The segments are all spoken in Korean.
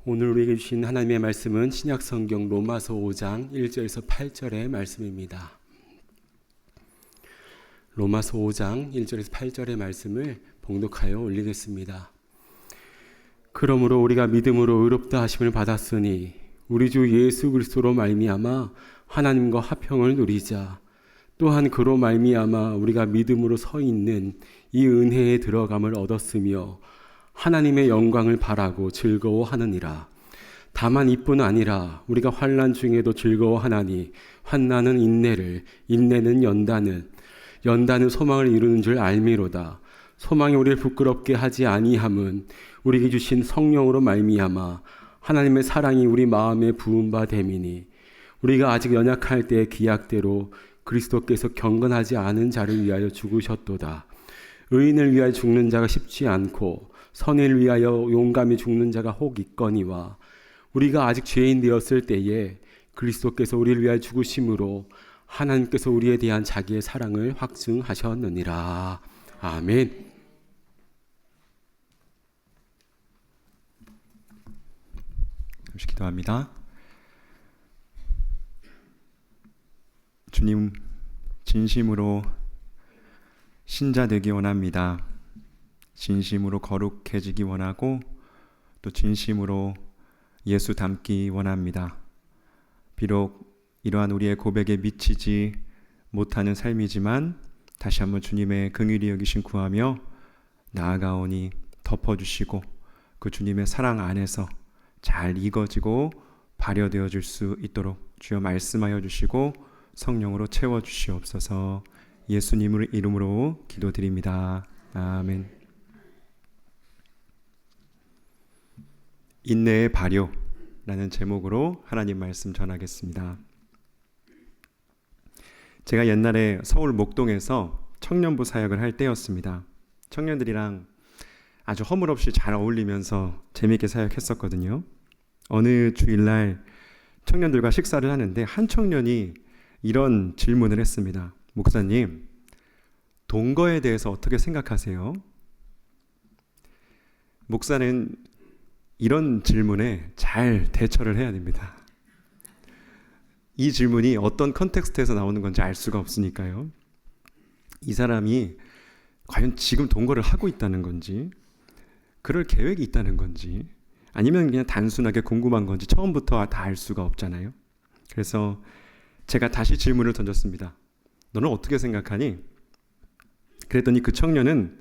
오늘 우리에게 주신 하나님의 말씀은 신약성경 로마서 5장 1절에서 8절의 말씀입니다. 로마서 5장 1절에서 8절의 말씀을 봉독하여 올리겠습니다. 그러므로 우리가 믿음으로 의롭다 하심을 받았으니 우리 주 예수 그리스도로 말미암아 하나님과 화평을 누리자. 또한 그로 말미암아 우리가 믿음으로 서 있는 이 은혜에 들어감을 얻었으며 하나님의 영광을 바라고 즐거워하느니라. 다만 이뿐 아니라 우리가 환난 중에도 즐거워하나니 환난은 인내를, 인내는 연단은 소망을 이루는 줄 알미로다. 소망이 우리를 부끄럽게 하지 아니함은 우리에게 주신 성령으로 말미암아 하나님의 사랑이 우리 마음에 부은 바 됨이니 우리가 아직 연약할 때의 기약대로 그리스도께서 경건하지 않은 자를 위하여 죽으셨도다. 의인을 위하여 죽는 자가 쉽지 않고 선을 위하여 용감히 죽는 자가 혹 있거니와 우리가 아직 죄인 되었을 때에 그리스도께서 우리를 위하여 죽으심으로 하나님께서 우리에 대한 자기의 사랑을 확증하셨느니라. 아멘. 잠시 기도합니다. 주님, 진심으로 신자 되기 원합니다. 진심으로 거룩해지기 원하고 또 진심으로 예수 닮기 원합니다. 비록 이러한 우리의 고백에 미치지 못하는 삶이지만 다시 한번 주님의 긍휼히 여기심 구하며 나아가오니 덮어주시고 그 주님의 사랑 안에서 잘 익어지고 발효되어질 수 있도록 주여 말씀하여 주시고 성령으로 채워주시옵소서. 예수님의 이름으로 기도드립니다. 아멘. 인내의 발효라는 제목으로 하나님 말씀 전하겠습니다. 제가 옛날에 서울 목동에서 청년부 사역을 할 때였습니다. 청년들이랑 아주 허물없이 잘 어울리면서 재미있게 사역했었거든요. 어느 주일날 청년들과 식사를 하는데 한 청년이 이런 질문을 했습니다. 목사님, 동거에 대해서 어떻게 생각하세요? 목사는 이런 질문에 잘 대처를 해야 됩니다. 이 질문이 어떤 컨텍스트에서 나오는 건지 알 수가 없으니까요. 이 사람이 과연 지금 동거를 하고 있다는 건지, 그럴 계획이 있다는 건지, 아니면 그냥 단순하게 궁금한 건지 처음부터 다 알 수가 없잖아요. 그래서 제가 다시 질문을 던졌습니다. 너는 어떻게 생각하니? 그랬더니 그 청년은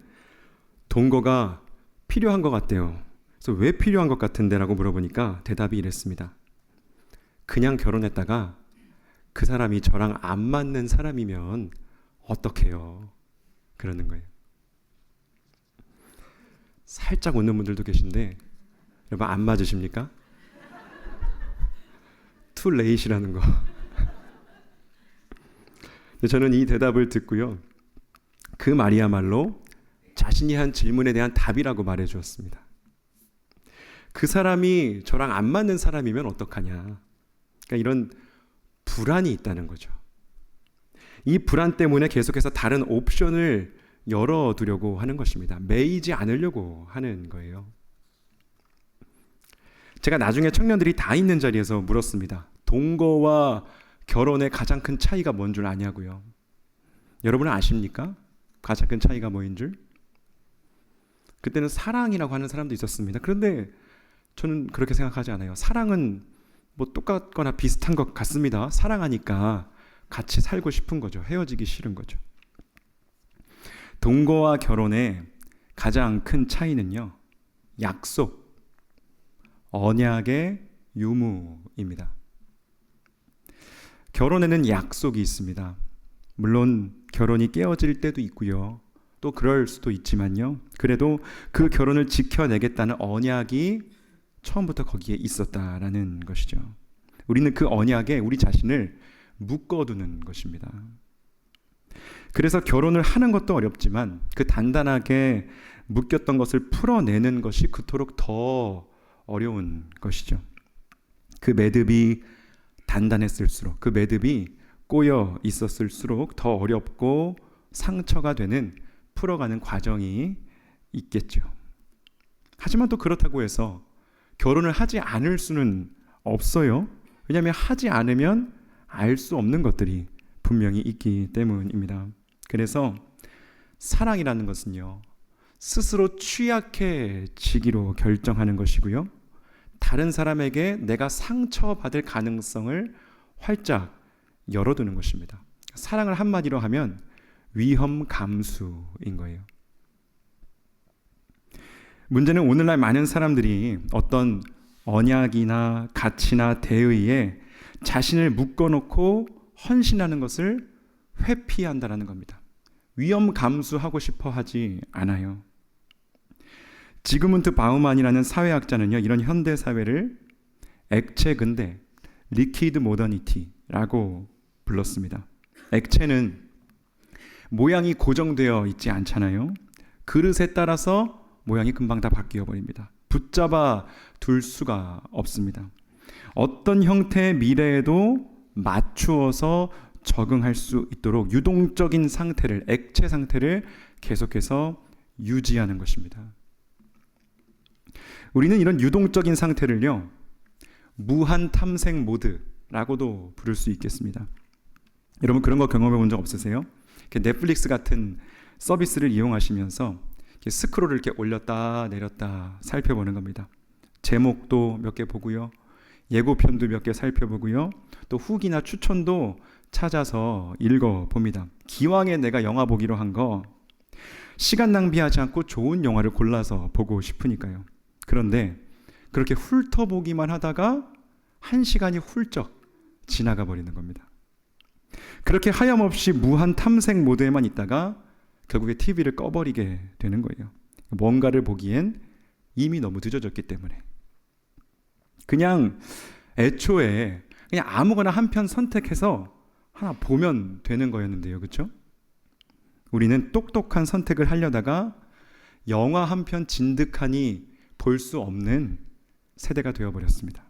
동거가 필요한 것 같대요. 그래서 왜 필요한 것 같은데? 라고 물어보니까 대답이 이랬습니다. 그냥 결혼했다가 그 사람이 저랑 안 맞는 사람이면 어떡해요? 그러는 거예요. 살짝 웃는 분들도 계신데 여러분 안 맞으십니까? too late이라는 거. 저는 이 대답을 듣고요. 그 말이야말로 자신이 한 질문에 대한 답이라고 말해 주었습니다. 그 사람이 저랑 안 맞는 사람이면 어떡하냐. 그러니까 이런 불안이 있다는 거죠. 이 불안 때문에 계속해서 다른 옵션을 열어두려고 하는 것입니다. 매이지 않으려고 하는 거예요. 제가 나중에 청년들이 다 있는 자리에서 물었습니다. 동거와 결혼의 가장 큰 차이가 뭔 줄 아냐고요. 여러분은 아십니까? 가장 큰 차이가 뭐인 줄? 그때는 사랑이라고 하는 사람도 있었습니다. 그런데 저는 그렇게 생각하지 않아요. 사랑은 뭐 똑같거나 비슷한 것 같습니다. 사랑하니까 같이 살고 싶은 거죠. 헤어지기 싫은 거죠. 동거와 결혼의 가장 큰 차이는요, 약속, 언약의 유무입니다. 결혼에는 약속이 있습니다. 물론 결혼이 깨어질 때도 있고요. 또 그럴 수도 있지만요. 그래도 그 결혼을 지켜내겠다는 언약이 처음부터 거기에 있었다라는 것이죠. 우리는 그 언약에 우리 자신을 묶어두는 것입니다. 그래서 결혼을 하는 것도 어렵지만 그 단단하게 묶였던 것을 풀어내는 것이 그토록 더 어려운 것이죠. 그 매듭이 단단했을수록, 그 매듭이 꼬여 있었을수록 더 어렵고 상처가 되는 풀어가는 과정이 있겠죠. 하지만 또 그렇다고 해서 결혼을 하지 않을 수는 없어요. 왜냐하면 하지 않으면 알 수 없는 것들이 분명히 있기 때문입니다. 그래서 사랑이라는 것은요, 스스로 취약해지기로 결정하는 것이고요, 다른 사람에게 내가 상처받을 가능성을 활짝 열어두는 것입니다. 사랑을 한마디로 하면 위험 감수인 거예요. 문제는 오늘날 많은 사람들이 어떤 언약이나 가치나 대의에 자신을 묶어놓고 헌신하는 것을 회피한다는 겁니다. 위험 감수하고 싶어 하지 않아요. 지그문트 바우만이라는 사회학자는요, 이런 현대 사회를 액체 근대, 리퀴드 모더니티라고 불렀습니다. 액체는 모양이 고정되어 있지 않잖아요. 그릇에 따라서 모양이 금방 다 바뀌어 버립니다. 붙잡아 둘 수가 없습니다. 어떤 형태의 미래에도 맞추어서 적응할 수 있도록 유동적인 상태를, 액체 상태를 계속해서 유지하는 것입니다. 우리는 이런 유동적인 상태를요, 무한 탐색 모드라고도 부를 수 있겠습니다. 여러분 그런 거 경험해 본 적 없으세요? 넷플릭스 같은 서비스를 이용하시면서 스크롤을 이렇게 올렸다 내렸다 살펴보는 겁니다. 제목도 몇 개 보고요, 예고편도 몇 개 살펴보고요, 또 후기나 추천도 찾아서 읽어봅니다. 기왕에 내가 영화 보기로 한 거 시간 낭비하지 않고 좋은 영화를 골라서 보고 싶으니까요. 그런데 그렇게 훑어보기만 하다가 1시간이 훌쩍 지나가 버리는 겁니다. 그렇게 하염없이 무한 탐색 모드에만 있다가 결국에 TV를 꺼버리게 되는 거예요. 뭔가를 보기엔 이미 너무 늦어졌기 때문에. 그냥 애초에 그냥 아무거나 한 편 선택해서 하나 보면 되는 거였는데요. 그렇죠? 우리는 똑똑한 선택을 하려다가 영화 한 편 진득하니 볼 수 없는 세대가 되어버렸습니다.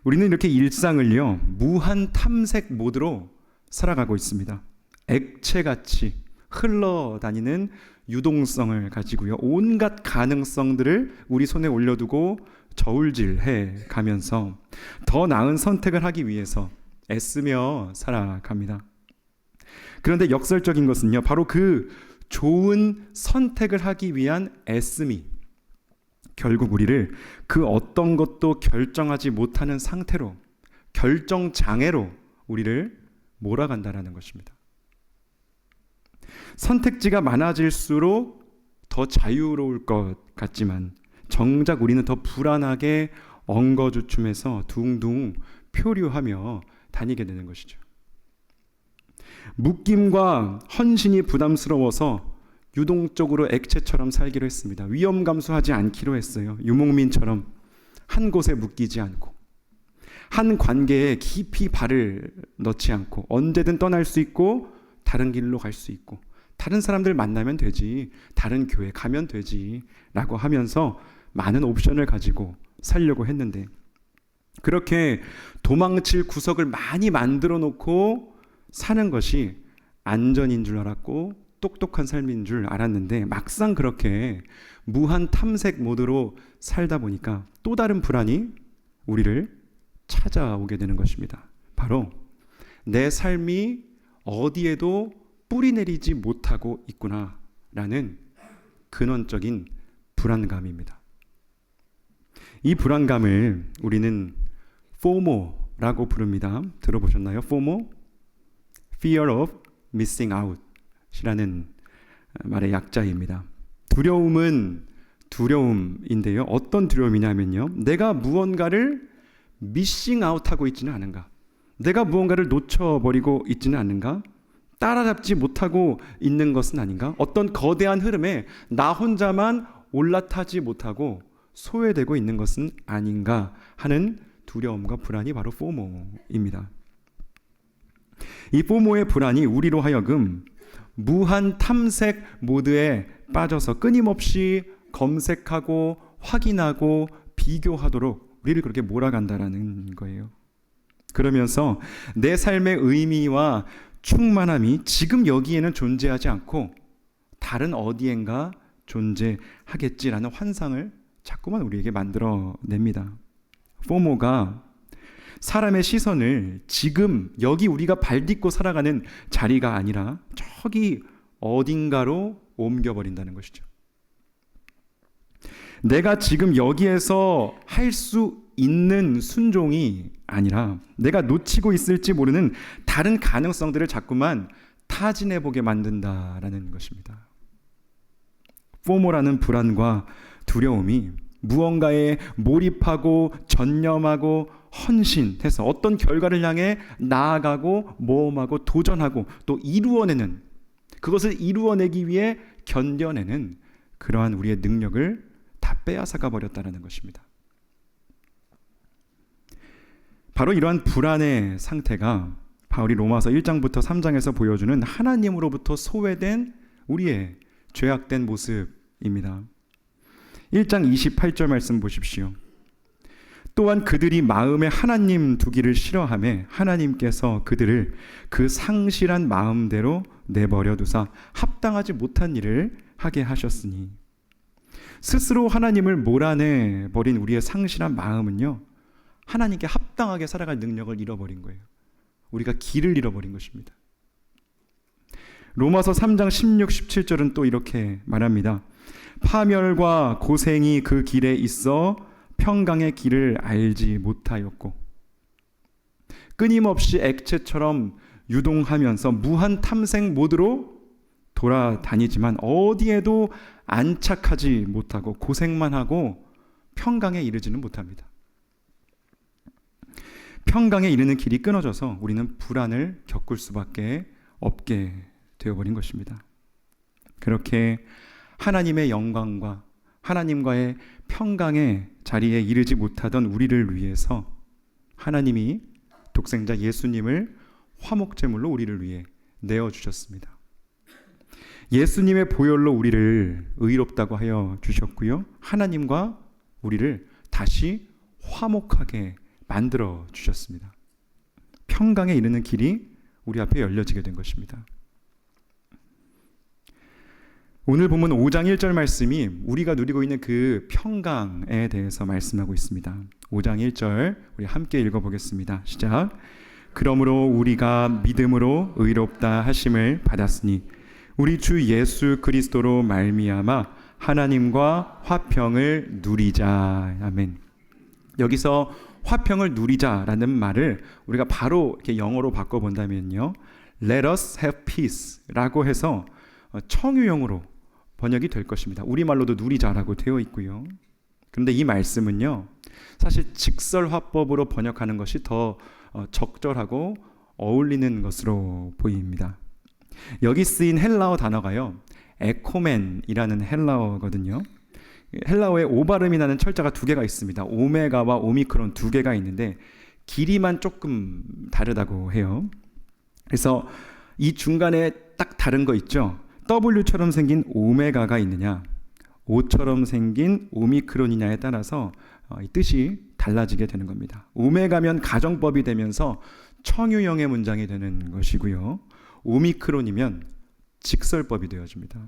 우리는 이렇게 일상을요, 무한 탐색 모드로 살아가고 있습니다. 액체같이 흘러다니는 유동성을 가지고요, 온갖 가능성들을 우리 손에 올려두고 저울질해 가면서 더 나은 선택을 하기 위해서 애쓰며 살아갑니다. 그런데 역설적인 것은요, 바로 그 좋은 선택을 하기 위한 애씀이 결국 우리를 그 어떤 것도 결정하지 못하는 상태로, 결정장애로 우리를 몰아간다는 것입니다. 선택지가 많아질수록 더 자유로울 것 같지만 정작 우리는 더 불안하게 엉거주춤해서 둥둥 표류하며 다니게 되는 것이죠. 묶임과 헌신이 부담스러워서 유동적으로 액체처럼 살기로 했습니다. 위험 감수하지 않기로 했어요. 유목민처럼 한 곳에 묶이지 않고, 한 관계에 깊이 발을 넣지 않고, 언제든 떠날 수 있고 다른 길로 갈 수 있고, 다른 사람들 만나면 되지, 다른 교회 가면 되지 라고 하면서 많은 옵션을 가지고 살려고 했는데, 그렇게 도망칠 구석을 많이 만들어 놓고 사는 것이 안전인 줄 알았고 똑똑한 삶인 줄 알았는데, 막상 그렇게 무한 탐색 모드로 살다 보니까 또 다른 불안이 우리를 찾아오게 되는 것입니다. 바로 내 삶이 어디에도 뿌리 내리지 못하고 있구나라는 근원적인 불안감입니다. 이 불안감을 우리는 FOMO라고 부릅니다. 들어보셨나요? FOMO? Fear of Missing Out 이라는 말의 약자입니다. 두려움은 두려움인데요, 어떤 두려움이냐면요, 내가 무언가를 미싱 아웃하고 있지는 않은가, 내가 무언가를 놓쳐버리고 있지는 않은가, 따라잡지 못하고 있는 것은 아닌가, 어떤 거대한 흐름에 나 혼자만 올라타지 못하고 소외되고 있는 것은 아닌가 하는 두려움과 불안이 바로 포모입니다. 이 FOMO의 불안이 우리로 하여금 무한 탐색 모드에 빠져서 끊임없이 검색하고 확인하고 비교하도록 우리를 그렇게 몰아간다라는 거예요. 그러면서 내 삶의 의미와 충만함이 지금 여기에는 존재하지 않고 다른 어디엔가 존재하겠지라는 환상을 자꾸만 우리에게 만들어냅니다. 포모가 사람의 시선을 지금 여기 우리가 발 딛고 살아가는 자리가 아니라 저기 어딘가로 옮겨버린다는 것이죠. 내가 지금 여기에서 할 수 있는 순종이 아니라 내가 놓치고 있을지 모르는 다른 가능성들을 자꾸만 타진해보게 만든다라는 것입니다. 포모라는 불안과 두려움이 무언가에 몰입하고 전념하고 헌신해서 어떤 결과를 향해 나아가고 모험하고 도전하고 또 이루어내는, 그것을 이루어내기 위해 견뎌내는 그러한 우리의 능력을 다 빼앗아가 버렸다는 것입니다. 바로 이러한 불안의 상태가 바울이 로마서 1장부터 3장에서 보여주는 하나님으로부터 소외된 우리의 죄악된 모습입니다. 1장 28절 말씀 보십시오. 또한 그들이 마음에 하나님 두기를 싫어하며 하나님께서 그들을 그 상실한 마음대로 내버려 두사 합당하지 못한 일을 하게 하셨으니, 스스로 하나님을 몰아내 버린 우리의 상실한 마음은요, 하나님께 합당하게 살아갈 능력을 잃어버린 거예요. 우리가 길을 잃어버린 것입니다. 로마서 3장 16, 17절은 또 이렇게 말합니다. 파멸과 고생이 그 길에 있어 평강의 길을 알지 못하였고, 끊임없이 액체처럼 유동하면서 무한 탐색 모드로 돌아다니지만 어디에도 안착하지 못하고 고생만 하고 평강에 이르지는 못합니다. 평강에 이르는 길이 끊어져서 우리는 불안을 겪을 수밖에 없게 되어버린 것입니다. 그렇게 하나님의 영광과 하나님과의 평강의 자리에 이르지 못하던 우리를 위해서 하나님이 독생자 예수님을 화목제물로 우리를 위해 내어주셨습니다. 예수님의 보혈로 우리를 의롭다고 하여 주셨고요, 하나님과 우리를 다시 화목하게 만들어 주셨습니다. 평강에 이르는 길이 우리 앞에 열려지게 된 것입니다. 오늘 본문 5장 1절 말씀이 우리가 누리고 있는 그 평강에 대해서 말씀하고 있습니다. 5장 1절 우리 함께 읽어보겠습니다. 시작. 그러므로 우리가 믿음으로 의롭다 하심을 받았으니 우리 주 예수 그리스도로 말미암아 하나님과 화평을 누리자. 아멘. 여기서 화평을 누리자라는 말을 우리가 바로 이렇게 영어로 바꿔본다면요, Let us have peace라고 해서 청유형으로 번역이 될 것입니다. 우리말로도 누리자라고 되어 있고요. 그런데 이 말씀은요, 사실 직설화법으로 번역하는 것이 더 적절하고 어울리는 것으로 보입니다. 여기 쓰인 헬라어 단어가요, 에코멘이라는 헬라어거든요. 헬라어에 오 발음이 나는 철자가 두 개가 있습니다. 오메가와 오미크론 두 개가 있는데 길이만 조금 다르다고 해요. 그래서 이 중간에 딱 다른 거 있죠. W처럼 생긴 오메가가 있느냐, O처럼 생긴 오미크론이냐에 따라서 이 뜻이 달라지게 되는 겁니다. 오메가면 가정법이 되면서 청유형의 문장이 되는 것이고요, 오미크론이면 직설법이 되어집니다.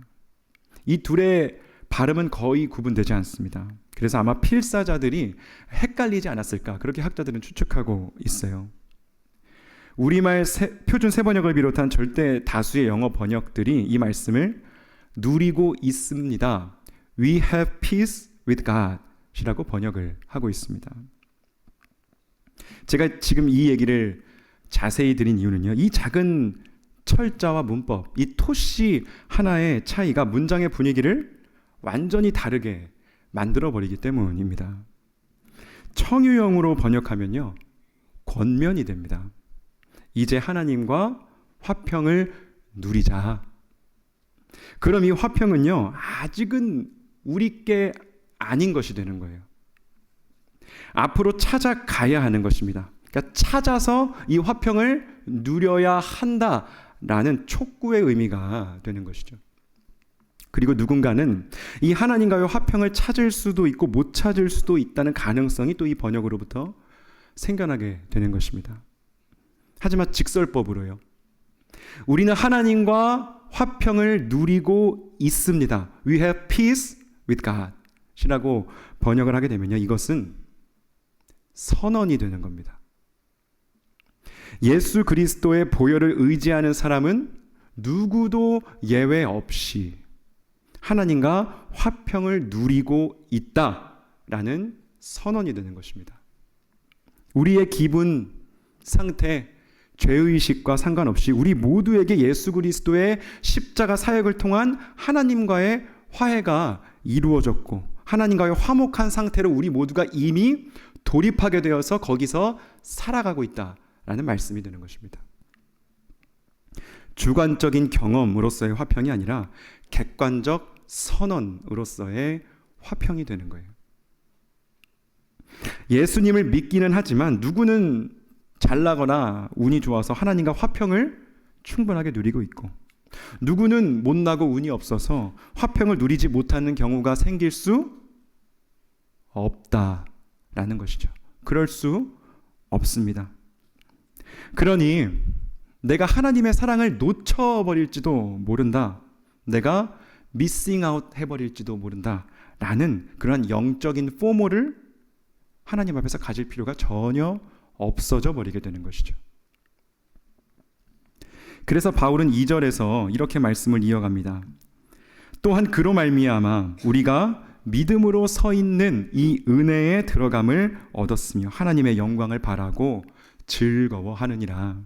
이 둘의 발음은 거의 구분되지 않습니다. 그래서 아마 필사자들이 헷갈리지 않았을까, 그렇게 학자들은 추측하고 있어요. 우리말 표준 세번역을 비롯한 절대 다수의 영어 번역들이 이 말씀을 누리고 있습니다, We have peace with God 이라고 번역을 하고 있습니다. 제가 지금 이 얘기를 자세히 드린 이유는요, 이 작은 철자와 문법, 이 토시 하나의 차이가 문장의 분위기를 완전히 다르게 만들어버리기 때문입니다. 청유형으로 번역하면요, 권면이 됩니다. 이제 하나님과 화평을 누리자. 그럼 이 화평은요, 아직은 우리께 아닌 것이 되는 거예요. 앞으로 찾아가야 하는 것입니다. 그러니까 찾아서 이 화평을 누려야 한다라는 촉구의 의미가 되는 것이죠. 그리고 누군가는 이 하나님과의 화평을 찾을 수도 있고 못 찾을 수도 있다는 가능성이 또 이 번역으로부터 생겨나게 되는 것입니다. 하지만 직설법으로요, 우리는 하나님과 화평을 누리고 있습니다. We have peace with God 것이라고 번역을 하게 되면요, 이것은 선언이 되는 겁니다. 예수 그리스도의 보혈을 의지하는 사람은 누구도 예외 없이 하나님과 화평을 누리고 있다라는 선언이 되는 것입니다. 우리의 기분, 상태, 죄의식과 상관없이 우리 모두에게 예수 그리스도의 십자가 사역을 통한 하나님과의 화해가 이루어졌고 하나님과의 화목한 상태로 우리 모두가 이미 돌입하게 되어서 거기서 살아가고 있다라는 말씀이 되는 것입니다. 주관적인 경험으로서의 화평이 아니라 객관적 선언으로서의 화평이 되는 거예요. 예수님을 믿기는 하지만 누구는 잘나거나 운이 좋아서 하나님과 화평을 충분하게 누리고 있고 누구는 못나고 운이 없어서 화평을 누리지 못하는 경우가 생길 수 없다라는 것이죠. 그럴 수 없습니다. 그러니 내가 하나님의 사랑을 놓쳐버릴지도 모른다. 내가 미싱 아웃 해버릴지도 모른다. 라는 그런 영적인 포모를 하나님 앞에서 가질 필요가 전혀 없어져 버리게 되는 것이죠. 그래서 바울은 2절에서 이렇게 말씀을 이어갑니다. 또한 그로 말미암아 우리가 믿음으로 서 있는 이 은혜에 들어감을 얻었으며 하나님의 영광을 바라고 즐거워하느니라.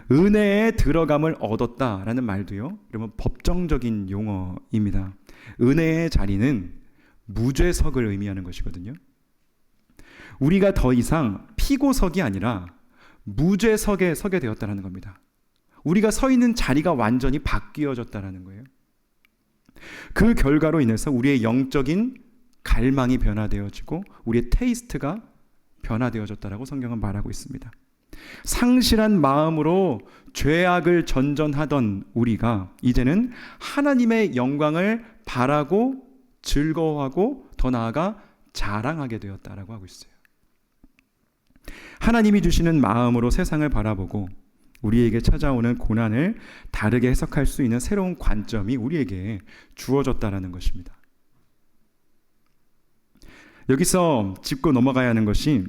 은혜에 들어감을 얻었다라는 말도요, 여러분 법정적인 용어입니다. 은혜의 자리는 무죄석을 의미하는 것이거든요. 우리가 더 이상 피고석이 아니라 무죄석에 서게 되었다는 겁니다. 우리가 서 있는 자리가 완전히 바뀌어졌다는 거예요. 그 결과로 인해서 우리의 영적인 갈망이 변화되어지고 우리의 테이스트가 변화되어졌다라고 성경은 말하고 있습니다. 상실한 마음으로 죄악을 전전하던 우리가 이제는 하나님의 영광을 바라고 즐거워하고 더 나아가 자랑하게 되었다라고 하고 있어요. 하나님이 주시는 마음으로 세상을 바라보고 우리에게 찾아오는 고난을 다르게 해석할 수 있는 새로운 관점이 우리에게 주어졌다라는 것입니다. 여기서 짚고 넘어가야 하는 것이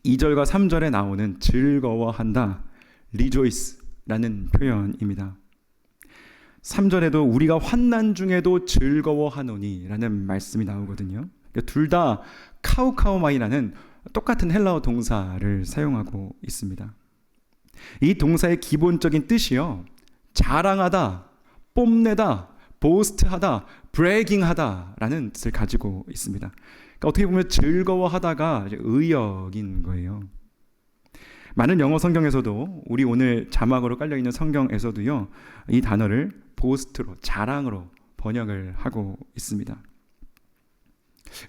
2절과 3절에 나오는 즐거워한다, rejoice라는 표현입니다. 3절에도 우리가 환난 중에도 즐거워하노니 라는 말씀이 나오거든요. 둘 다 카우카우마이라는 똑같은 헬라어 동사를 사용하고 있습니다. 이 동사의 기본적인 뜻이요, 자랑하다, 뽐내다, 보스트하다, 브래깅하다 라는 뜻을 가지고 있습니다. 그러니까 어떻게 보면 즐거워하다가 의역인 거예요. 많은 영어 성경에서도 우리 오늘 자막으로 깔려있는 성경에서도요, 이 단어를 보스트로, 자랑으로 번역을 하고 있습니다.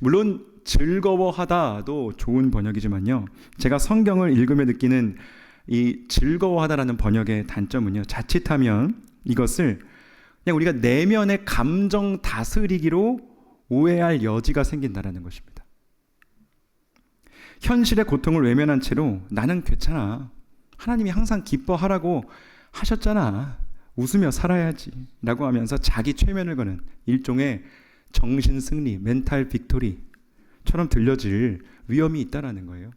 물론 즐거워하다도 좋은 번역이지만요, 제가 성경을 읽으며 느끼는 이 즐거워하다라는 번역의 단점은요, 자칫하면 이것을 그냥 우리가 내면의 감정 다스리기로 오해할 여지가 생긴다라는 것입니다. 현실의 고통을 외면한 채로 나는 괜찮아, 하나님이 항상 기뻐하라고 하셨잖아, 웃으며 살아야지 라고 하면서 자기 최면을 거는 일종의 정신 승리, 멘탈 빅토리처럼 들려질 위험이 있다라는 거예요.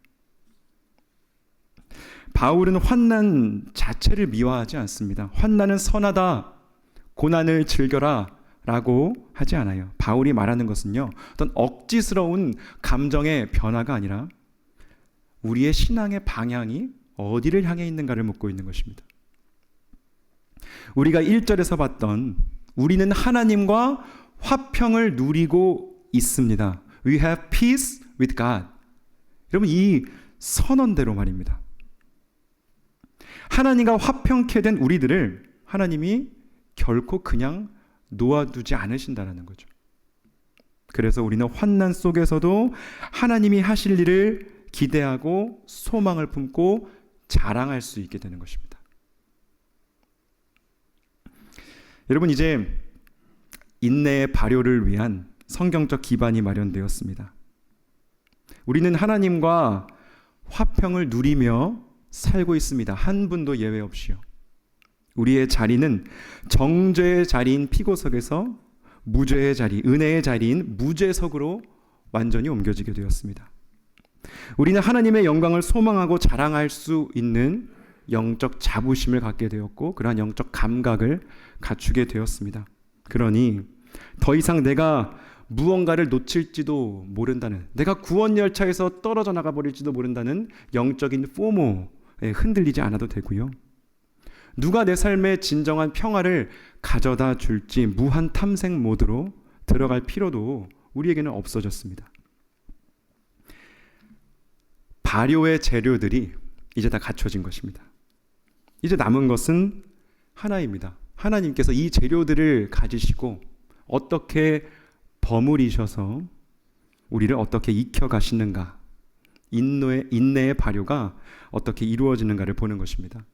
바울은 환난 자체를 미화하지 않습니다. 환난은 선하다, 고난을 즐겨라 라고 하지 않아요. 바울이 말하는 것은요, 어떤 억지스러운 감정의 변화가 아니라 우리의 신앙의 방향이 어디를 향해 있는가를 묻고 있는 것입니다. 우리가 1절에서 봤던 우리는 하나님과 화평을 누리고 있습니다. We have peace with God. 여러분, 이 선언대로 말입니다. 하나님과 화평케 된 우리들을 하나님이 결코 그냥 놓아두지 않으신다는 거죠. 그래서 우리는 환난 속에서도 하나님이 하실 일을 기대하고 소망을 품고 자랑할 수 있게 되는 것입니다. 여러분, 이제 인내의 발효를 위한 성경적 기반이 마련되었습니다. 우리는 하나님과 화평을 누리며 살고 있습니다. 한 분도 예외 없이요. 우리의 자리는 정죄의 자리인 피고석에서 무죄의 자리, 은혜의 자리인 무죄석으로 완전히 옮겨지게 되었습니다. 우리는 하나님의 영광을 소망하고 자랑할 수 있는 영적 자부심을 갖게 되었고 그러한 영적 감각을 갖추게 되었습니다. 그러니 더 이상 내가 무언가를 놓칠지도 모른다는, 내가 구원 열차에서 떨어져 나가 버릴지도 모른다는 영적인 포모에 흔들리지 않아도 되고요. 누가 내 삶의 진정한 평화를 가져다 줄지 무한 탐색 모드로 들어갈 필요도 우리에게는 없어졌습니다. 발효의 재료들이 이제 다 갖춰진 것입니다. 이제 남은 것은 하나입니다. 하나님께서 이 재료들을 가지시고 어떻게 버무리셔서 우리를 어떻게 익혀가시는가, 인내의 발효가 어떻게 이루어지는가를 보는 것입니다.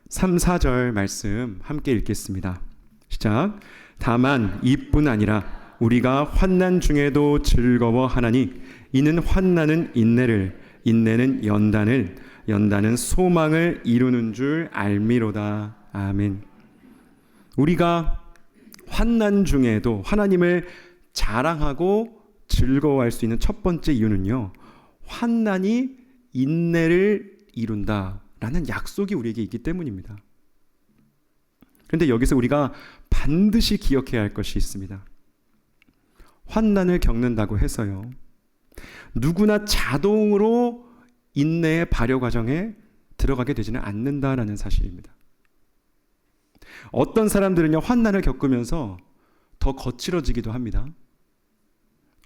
3, 4절 말씀 함께 읽겠습니다. 시작. 다만 이뿐 아니라 우리가 환난 중에도 즐거워하나니 이는 환난은 인내를, 인내는 연단을, 연단은 소망을 이루는 줄 알미로다. 아멘. 우리가 환난 중에도 하나님을 자랑하고 즐거워할 수 있는 첫 번째 이유는요, 환난이 인내를 이룬다라는 약속이 우리에게 있기 때문입니다. 그런데 여기서 우리가 반드시 기억해야 할 것이 있습니다. 환난을 겪는다고 해서요, 누구나 자동으로 인내의 발효 과정에 들어가게 되지는 않는다라는 사실입니다. 어떤 사람들은요, 환난을 겪으면서 더 거칠어지기도 합니다.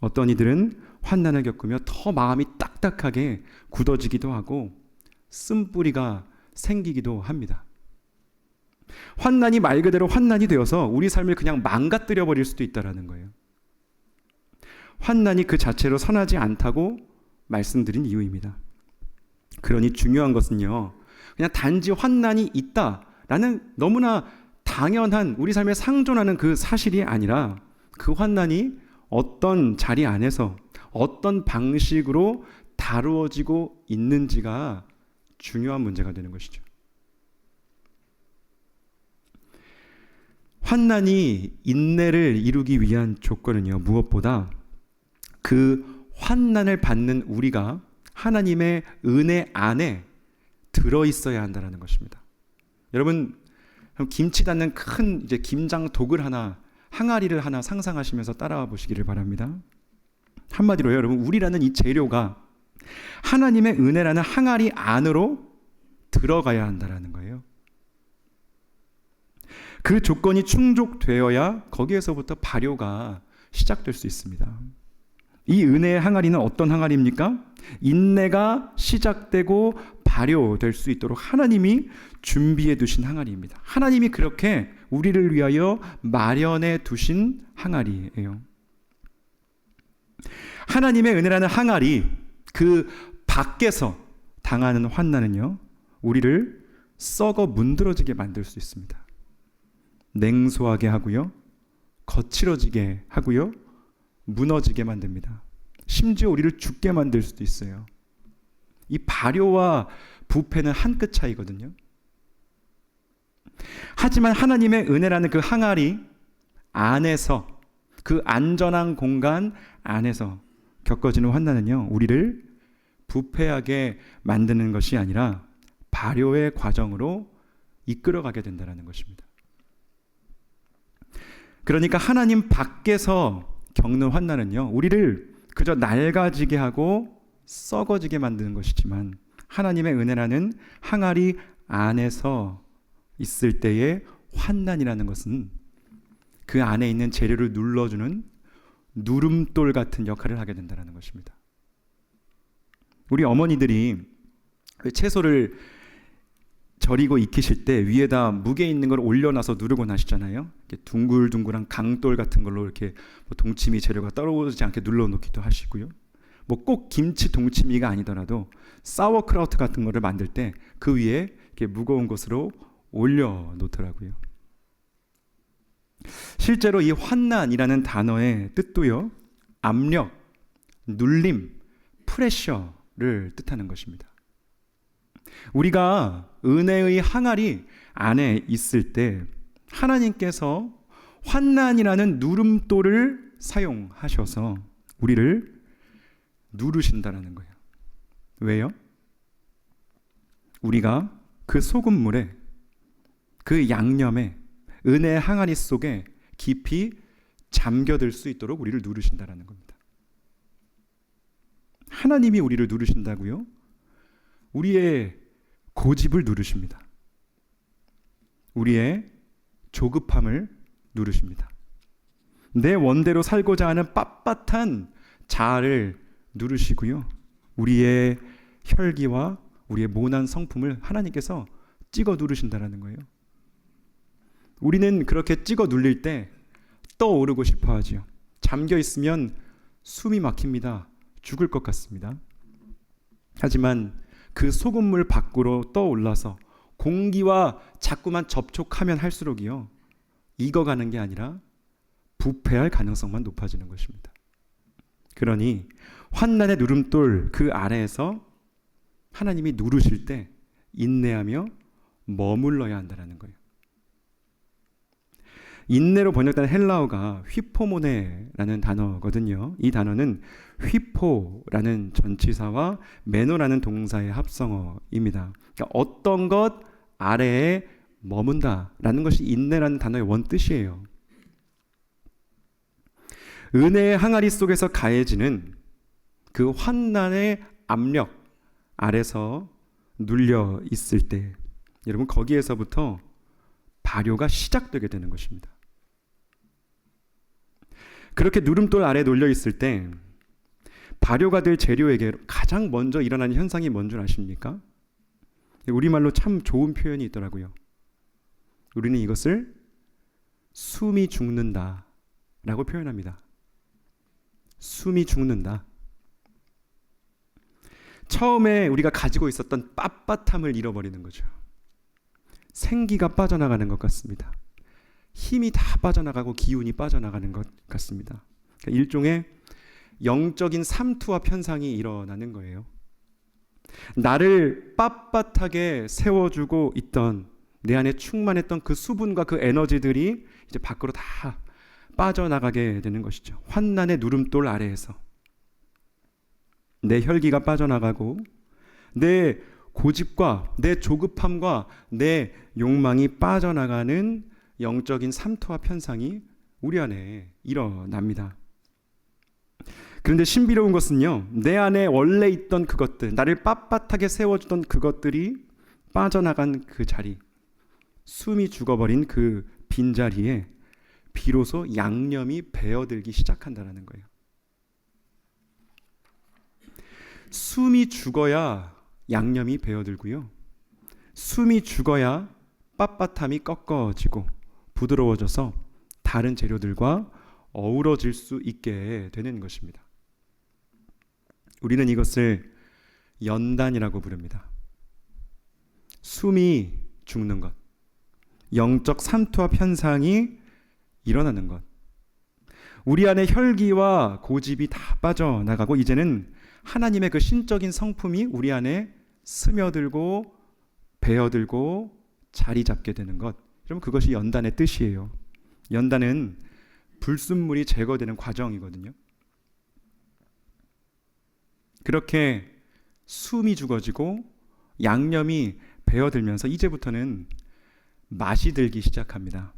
어떤 이들은 환난을 겪으며 더 마음이 딱딱하게 굳어지기도 하고 쓴뿌리가 생기기도 합니다. 환난이 말 그대로 환난이 되어서 우리 삶을 그냥 망가뜨려 버릴 수도 있다는 거예요. 환난이 그 자체로 선하지 않다고 말씀드린 이유입니다. 그러니 중요한 것은요, 그냥 단지 환난이 있다라는 너무나 당연한 우리 삶에 상존하는 그 사실이 아니라 그 환난이 어떤 자리 안에서 어떤 방식으로 다루어지고 있는지가 중요한 문제가 되는 것이죠. 환난이 인내를 이루기 위한 조건은요, 무엇보다 그 환난을 받는 우리가 하나님의 은혜 안에 들어있어야 한다는 것입니다. 여러분, 김치 담는 큰 이제 김장 독을 하나, 항아리를 하나 상상하시면서 따라와 보시기를 바랍니다. 한마디로 여러분, 우리라는 이 재료가 하나님의 은혜라는 항아리 안으로 들어가야 한다는 거예요. 그 조건이 충족되어야 거기에서부터 발효가 시작될 수 있습니다. 이 은혜의 항아리는 어떤 항아리입니까? 인내가 시작되고 발효될 수 있도록 하나님이 준비해 두신 항아리입니다. 하나님이 그렇게 우리를 위하여 마련해 두신 항아리예요. 하나님의 은혜라는 항아리, 그 밖에서 당하는 환난은요, 우리를 썩어 문드러지게 만들 수 있습니다. 냉소하게 하고요, 거칠어지게 하고요, 무너지게 만듭니다. 심지어 우리를 죽게 만들 수도 있어요. 이 발효와 부패는 한 끗 차이거든요. 하지만 하나님의 은혜라는 그 항아리 안에서, 그 안전한 공간 안에서 겪어지는 환난은요, 우리를 부패하게 만드는 것이 아니라 발효의 과정으로 이끌어가게 된다는 것입니다. 그러니까 하나님 밖에서 겪는 환난은요, 우리를 그저 낡아지게 하고 썩어지게 만드는 것이지만 하나님의 은혜라는 항아리 안에서 있을 때의 환난이라는 것은 그 안에 있는 재료를 눌러주는 누름돌 같은 역할을 하게 된다는 것입니다. 우리 어머니들이 채소를 절이고 익히실 때 위에다 무게 있는 걸 올려놔서 누르고 나시잖아요. 이렇게 둥글둥글한 강돌 같은 걸로 이렇게 동치미 재료가 떨어지지 않게 눌러놓기도 하시고요. 뭐 꼭 김치 동치미가 아니더라도 사워크라우트 같은 거를 만들 때 그 위에 이렇게 무거운 것으로 올려놓더라고요. 실제로 이 환난이라는 단어의 뜻도요, 압력, 눌림, 프레셔를 뜻하는 것입니다. 우리가 은혜의 항아리 안에 있을 때 하나님께서 환난이라는 누름돌을 사용하셔서 우리를 누르신다라는 거예요. 왜요? 우리가 그 소금물에, 그 양념에, 은혜의 항아리 속에 깊이 잠겨들 수 있도록 우리를 누르신다라는 겁니다. 하나님이 우리를 누르신다고요? 우리의 고집을 누르십니다. 우리의 조급함을 누르십니다. 내 원대로 살고자 하는 빳빳한 자아를 누르시고요. 우리의 혈기와 우리의 모난 성품을 하나님께서 찍어 누르신다라는 거예요. 우리는 그렇게 찍어 눌릴 때 떠오르고 싶어 하지요. 잠겨 있으면 숨이 막힙니다. 죽을 것 같습니다. 하지만 그 소금물 밖으로 떠올라서 공기와 자꾸만 접촉하면 할수록이요, 익어가는 게 아니라 부패할 가능성만 높아지는 것입니다. 그러니 환난의 누름돌 그 아래에서 하나님이 누르실 때 인내하며 머물러야 한다는 거예요. 인내로 번역된 헬라어가 휘포모네라는 단어거든요. 이 단어는 휘포라는 전치사와 메노라는 동사의 합성어입니다. 그러니까 어떤 것 아래에 머문다라는 것이 인내라는 단어의 원뜻이에요. 은혜의 항아리 속에서 가해지는 그 환난의 압력 아래서 눌려 있을 때, 여러분, 거기에서부터 발효가 시작되게 되는 것입니다. 그렇게 누름돌 아래 놓여 있을 때 발효가 될 재료에게 가장 먼저 일어나는 현상이 뭔 줄 아십니까? 우리말로 참 좋은 표현이 있더라고요. 우리는 이것을 숨이 죽는다 라고 표현합니다. 숨이 죽는다. 처음에 우리가 가지고 있었던 빳빳함을 잃어버리는 거죠. 생기가 빠져나가는 것 같습니다. 힘이 다 빠져나가고 기운이 빠져나가는 것 같습니다. 그러니까 일종의 영적인 삼투압 현상이 일어나는 거예요. 나를 빳빳하게 세워주고 있던, 내 안에 충만했던 그 수분과 그 에너지들이 이제 밖으로 다 빠져나가게 되는 것이죠. 환난의 누름돌 아래에서 내 혈기가 빠져나가고 내 고집과 내 조급함과 내 욕망이 빠져나가는 영적인 삼투압 현상이 우리 안에 일어납니다. 그런데 신비로운 것은요, 내 안에 원래 있던 그것들, 나를 빳빳하게 세워주던 그것들이 빠져나간 그 자리, 숨이 죽어버린 그 빈자리에 비로소 양념이 배어들기 시작한다는 거예요. 숨이 죽어야 양념이 배어들고요, 숨이 죽어야 빳빳함이 꺾어지고 부드러워져서 다른 재료들과 어우러질 수 있게 되는 것입니다. 우리는 이것을 연단이라고 부릅니다. 숨이 죽는 것, 영적 삼투압 현상이 일어나는 것, 우리 안에 혈기와 고집이 다 빠져나가고 이제는 하나님의 그 신적인 성품이 우리 안에 스며들고 배어들고 자리 잡게 되는 것, 여러분, 그것이 연단의 뜻이에요. 연단은 불순물이 제거되는 과정이거든요. 그렇게 숨이 죽어지고 양념이 배어들면서 이제부터는 맛이 들기 시작합니다.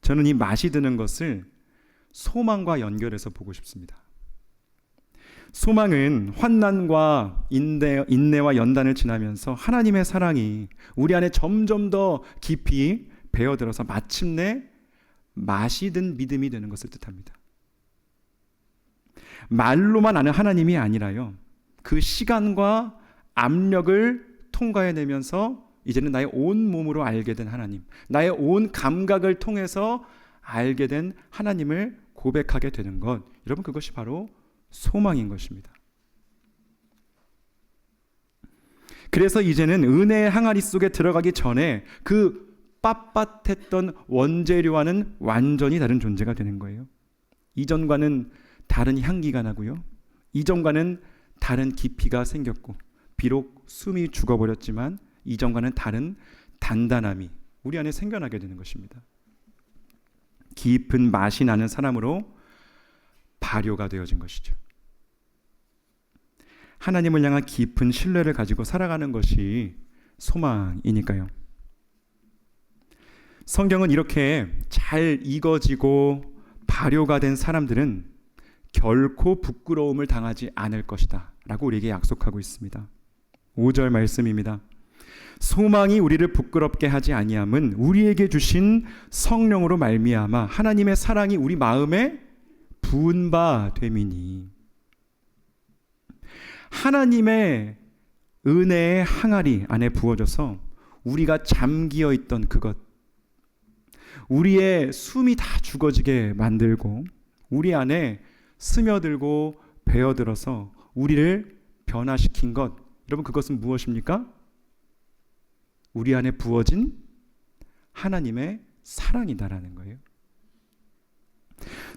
저는 이 맛이 드는 것을 소망과 연결해서 보고 싶습니다. 소망은 환난과 인내와 연단을 지나면서 하나님의 사랑이 우리 안에 점점 더 깊이 배어들어서 마침내 맛이 든 믿음이 되는 것을 뜻합니다. 말로만 아는 하나님이 아니라요, 그 시간과 압력을 통과해내면서 이제는 나의 온 몸으로 알게 된 하나님, 나의 온 감각을 통해서 알게 된 하나님을 고백하게 되는 것, 여러분, 그것이 바로 소망인 것입니다. 그래서 이제는 은혜의 항아리 속에 들어가기 전에 그 빳빳했던 원재료와는 완전히 다른 존재가 되는 거예요. 이전과는 다른 향기가 나고요, 이전과는 다른 깊이가 생겼고, 비록 숨이 죽어버렸지만 이전과는 다른 단단함이, 우리 안에 생겨나게 되는 것입니다. 깊은 맛이 나는 사람으로 발효가 되어진 것이죠. 하나님을 향한 깊은 신뢰를 가지고 살아가는 것이 소망이니까요. 성경은 이렇게 잘 익어지고 발효가 된 사람들은 결코 부끄러움을 당하지 않을 것이다 라고 우리에게 약속하고 있습니다. 5절 말씀입니다. 소망이 우리를 부끄럽게 하지 아니함은 우리에게 주신 성령으로 말미암아 하나님의 사랑이 우리 마음에 부은 바 됨이니. 하나님의 은혜의 항아리 안에 부어져서 우리가 잠기어 있던 그것, 우리의 숨이 다 죽어지게 만들고 우리 안에 스며들고 배어들어서 우리를 변화시킨 것, 여러분 그것은 무엇입니까? 우리 안에 부어진 하나님의 사랑이다라는 거예요.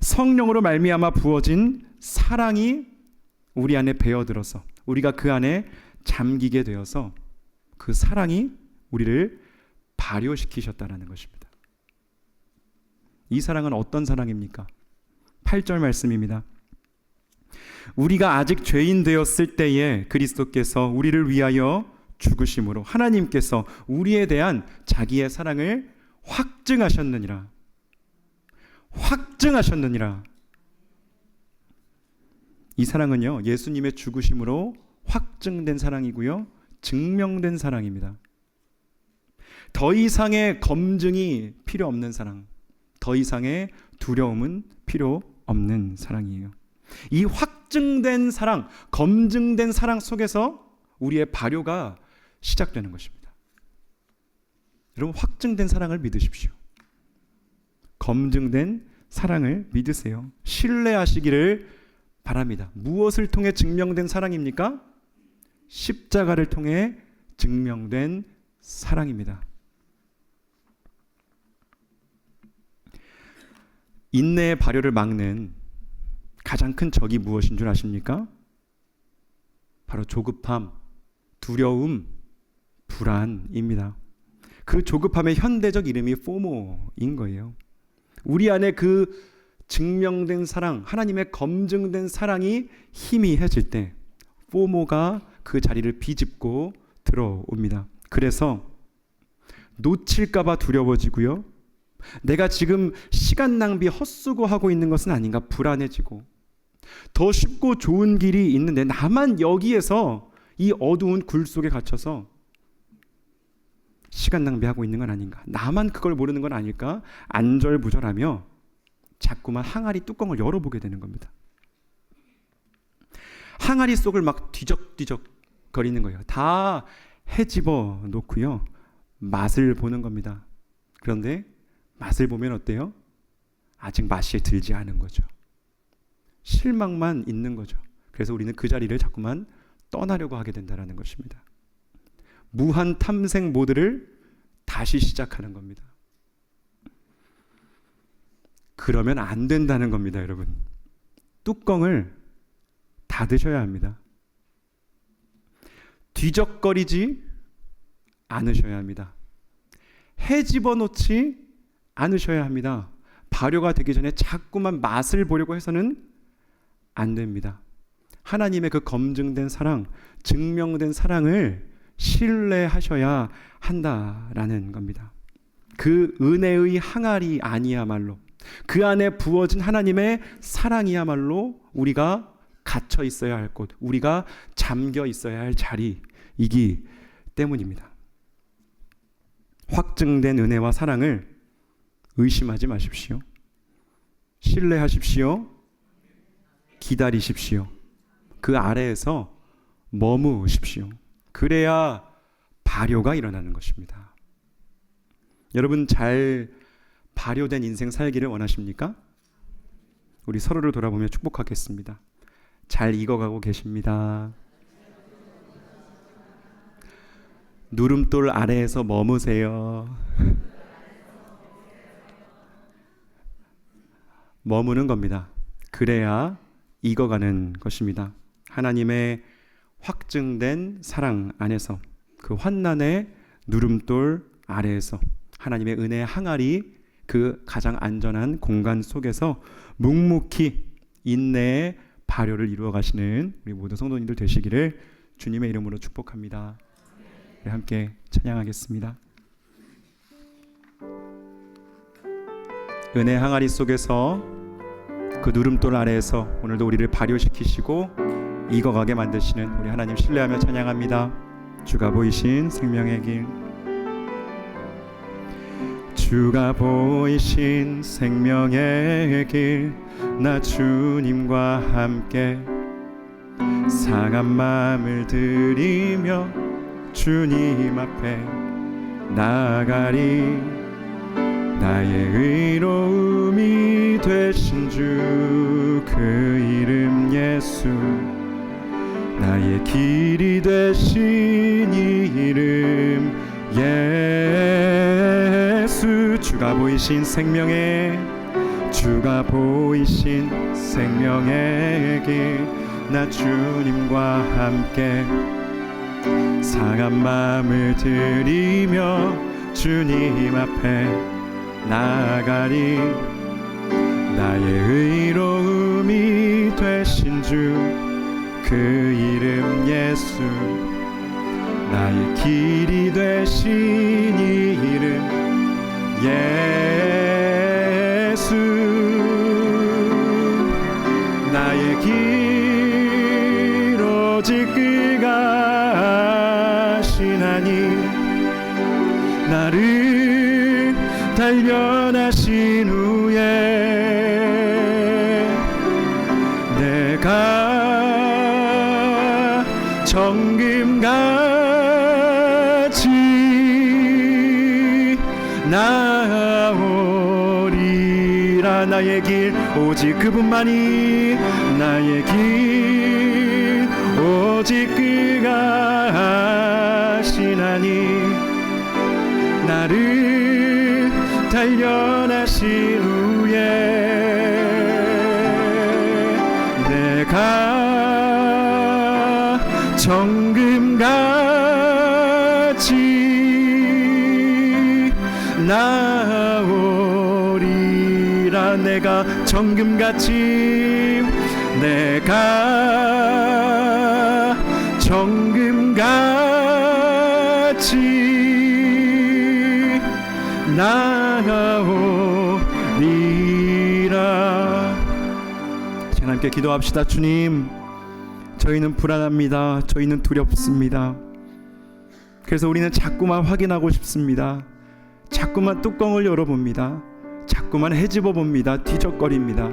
성령으로 말미암아 부어진 사랑이 우리 안에 배어들어서 우리가 그 안에 잠기게 되어서 그 사랑이 우리를 발효시키셨다는 것입니다. 이 사랑은 어떤 사랑입니까? 8절 말씀입니다. 우리가 아직 죄인 되었을 때에 그리스도께서 우리를 위하여 죽으심으로 하나님께서 우리에 대한 자기의 사랑을 확증하셨느니라. 확증하셨느니라. 이 사랑은요, 예수님의 죽으심으로 확증된 사랑이고요, 증명된 사랑입니다. 더 이상의 검증이 필요 없는 사랑, 더 이상의 두려움은 필요 없는 사랑이에요. 이 확증된 사랑, 검증된 사랑 속에서 우리의 발효가 시작되는 것입니다. 여러분, 확증된 사랑을 믿으십시오. 검증된 사랑을 믿으세요. 신뢰하시기를 바랍니다. 무엇을 통해 증명된 사랑입니까? 십자가를 통해 증명된 사랑입니다. 인내의 발효를 막는 가장 큰 적이 무엇인 줄 아십니까? 바로 조급함, 두려움, 불안입니다. 그 조급함의 현대적 이름이 포모인 거예요. 우리 안에 그 증명된 사랑, 하나님의 검증된 사랑이 희미해질 때 포모가 그 자리를 비집고 들어옵니다. 그래서 놓칠까봐 두려워지고요, 내가 지금 시간 낭비 헛수고하고 있는 것은 아닌가 불안해지고, 더 쉽고 좋은 길이 있는데 나만 여기에서 이 어두운 굴 속에 갇혀서 시간 낭비하고 있는 건 아닌가, 나만 그걸 모르는 건 아닐까, 안절부절하며 자꾸만 항아리 뚜껑을 열어보게 되는 겁니다. 항아리 속을 막 뒤적뒤적 거리는 거예요. 다 헤집어 놓고요, 맛을 보는 겁니다. 그런데 맛을 보면 어때요? 아직 맛이 들지 않은 거죠. 실망만 있는 거죠. 그래서 우리는 그 자리를 자꾸만 떠나려고 하게 된다는 것입니다. 무한 탐색 모드를 다시 시작하는 겁니다. 그러면 안 된다는 겁니다, 여러분. 뚜껑을 닫으셔야 합니다. 뒤적거리지 않으셔야 합니다. 헤집어 놓지 않으셔야 합니다. 발효가 되기 전에 자꾸만 맛을 보려고 해서는 안 됩니다. 하나님의 그 검증된 사랑, 증명된 사랑을 신뢰하셔야 한다라는 겁니다. 그 은혜의 항아리 아니야말로, 그 안에 부어진 하나님의 사랑이야말로 우리가 갇혀 있어야 할 곳, 우리가 잠겨 있어야 할 자리이기 때문입니다. 확증된 은혜와 사랑을 의심하지 마십시오. 신뢰하십시오. 기다리십시오. 그 아래에서 머무십시오. 그래야 발효가 일어나는 것입니다. 여러분, 잘 발효된 인생 살기를 원하십니까? 우리 서로를 돌아보며 축복하겠습니다. 잘 익어가고 계십니다. 누름돌 아래에서 머무세요. 머무는 겁니다. 그래야 익어가는 것입니다. 하나님의 확증된 사랑 안에서, 그 환난의 누름돌 아래에서 하나님의 은혜의 항아리, 그 가장 안전한 공간 속에서 묵묵히 인내의 발효를 이루어 가시는 우리 모든 성도님들 되시기를 주님의 이름으로 축복합니다. 우리 함께 찬양하겠습니다. 은혜 항아리 속에서 그 누름돌 아래에서 오늘도 우리를 발효시키시고 익어가게 만드시는 우리 하나님 신뢰하며 찬양합니다. 주가 보이신 생명의 길, 주가 보이신 생명의 길, 나 주님과 함께 상한 마음을 들이며 주님 앞에 나아가리. 나의 의로움이 되신 주 그 이름 예수, 나의 길이 되신 이 이름 예수. 주가 보이신 생명의, 주가 보이신 생명의 길, 나 주님과 함께 상한 마음을 들이며 주님 앞에 나아가리. 나의 의로움이 되신 주 그 이름 예수, 나의 길이 되신 이 이름 예수. 나의 길 오직 그가 하시나니, 나를 단련하신 후에 내가 정금같이 나오리라. 나의 길 오직 그분만이, 나의 길 오직 그가 하시나니, 나를 단련하신 후에 내가 정금같이 나오리라. 내가 정금같이, 내가 정금같이 나오리라. 하나님께 기도합시다. 주님, 저희는 불안합니다. 저희는 두렵습니다. 그래서 우리는 자꾸만 확인하고 싶습니다. 자꾸만 뚜껑을 열어봅니다. 자꾸만 헤집어 봅니다. 뒤적거립니다.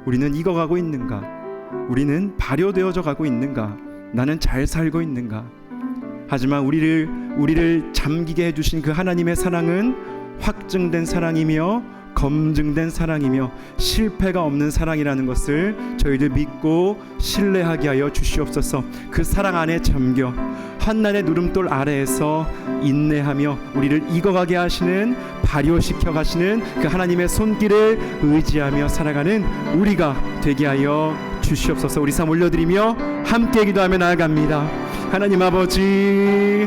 우리는 익어가고 있는가? 우리는 발효되어져 가고 있는가? 나는 잘 살고 있는가? 하지만 우리를 잠기게 해주신 그 하나님의 사랑은 확증된 사랑이며 검증된 사랑이며 실패가 없는 사랑이라는 것을 저희들 믿고 신뢰하게 하여 주시옵소서. 그 사랑 안에 잠겨 환난의 누름돌 아래에서 인내하며 우리를 익어가게 하시는, 발효시켜 가시는 그 하나님의 손길을 의지하며 살아가는 우리가 되게 하여 주시옵소서. 우리 삶 올려드리며 함께 기도하며 나아갑니다. 하나님 아버지,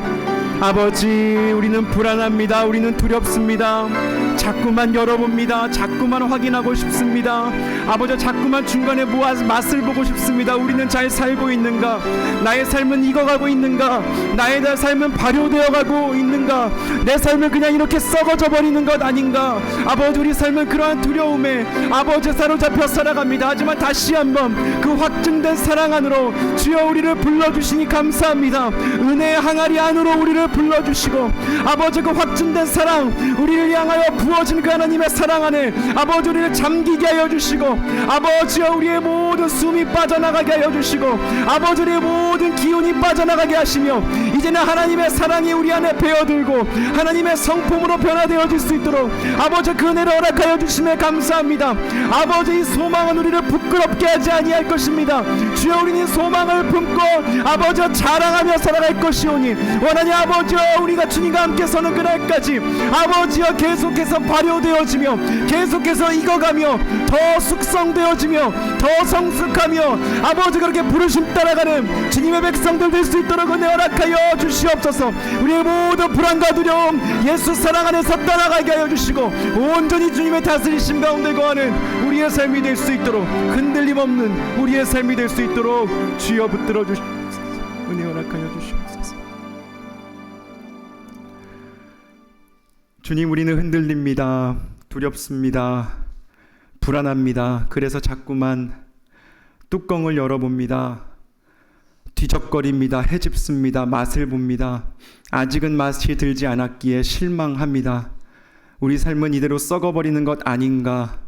우리는 불안합니다. 우리는 두렵습니다. 자꾸만 열어봅니다. 자꾸만 확인하고 싶습니다. 아버지, 자꾸만 중간에 맛을 보고 싶습니다. 우리는 잘 살고 있는가? 나의 삶은 익어가고 있는가? 나의 삶은 발효되어가고 있는가? 내 삶은 그냥 이렇게 썩어져 버리는 것 아닌가? 아버지, 우리 삶은 그러한 두려움에 아버지 사로잡혀 살아갑니다. 하지만 다시 한번 그 확증된 사랑 안으로 주여 우리를 불러주시니 감사합니다. 은혜의 항아리 안으로 우리를 불러주시고 아버지 그 확증된 사랑, 우리를 향하여 부어진 그 하나님의 사랑 안에 아버지 우리를 잠기게 하여 주시고, 아버지여 우리의 모든 숨이 빠져나가게 하여 주시고, 아버지 우리의 모든 기운이 빠져나가게 하시며, 이제는 하나님의 사랑이 우리 안에 배어들고 하나님의 성품으로 변화되어질 수 있도록 아버지 그 은혜를 허락하여 주시며 감사합니다. 아버지, 이 소망은 우리를 부끄럽게 하지 아니할 것입니다. 주여, 우리는 소망을 품고 아버지여 자랑하며 살아갈 것이오니, 원하니 아버지여 우리가 주님과 함께 서는 그날까지 아버지여 계속해서 발효되어지며 계속해서 익어가며 더 숙성되어지며 더 성숙하며 아버지 그렇게 부르심 따라가는 주님의 백성들 될 수 있도록 은혜 허락하여 주시옵소서. 우리의 모든 불안과 두려움 예수 사랑 안에서 떠나가게 하여 주시고 온전히 주님의 다스리심 가운데 거하는 우리의 삶이 될 수 있도록, 흔들림 없는 우리의 삶이 될 수 있도록 주여 붙들어 주시옵소서. 은혜 허락하여 주시옵소서. 주님, 우리는 흔들립니다. 두렵습니다. 불안합니다. 그래서 자꾸만 뚜껑을 열어봅니다. 뒤적거립니다. 헤집습니다. 맛을 봅니다. 아직은 맛이 들지 않았기에 실망합니다. 우리 삶은 이대로 썩어버리는 것 아닌가,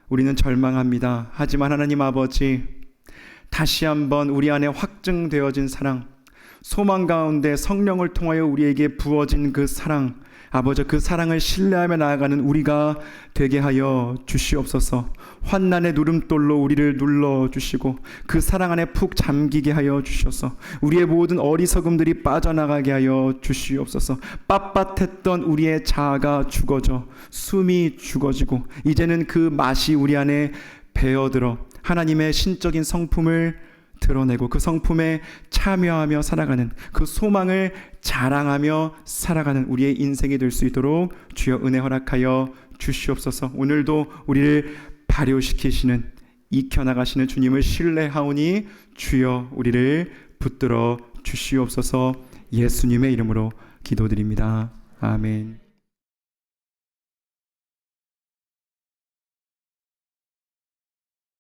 우리는 절망합니다. 하지만 하나님 아버지, 다시 한번 우리 안에 확증되어진 사랑, 소망 가운데 성령을 통하여 우리에게 부어진 그 사랑, 아버지 그 사랑을 신뢰하며 나아가는 우리가 되게 하여 주시옵소서. 환난의 누름돌로 우리를 눌러주시고 그 사랑 안에 푹 잠기게 하여 주셔서 우리의 모든 어리석음들이 빠져나가게 하여 주시옵소서. 빳빳했던 우리의 자아가 죽어져 숨이 죽어지고 이제는 그 맛이 우리 안에 배어들어 하나님의 신적인 성품을 드러내고 그 성품에 참여하며 살아가는, 그 소망을 자랑하며 살아가는 우리의 인생이 될 수 있도록 주여 은혜 허락하여 주시옵소서. 오늘도 우리를 발효시키시는, 익혀나가시는 주님을 신뢰하오니 주여 우리를 붙들어 주시옵소서. 예수님의 이름으로 기도드립니다. 아멘.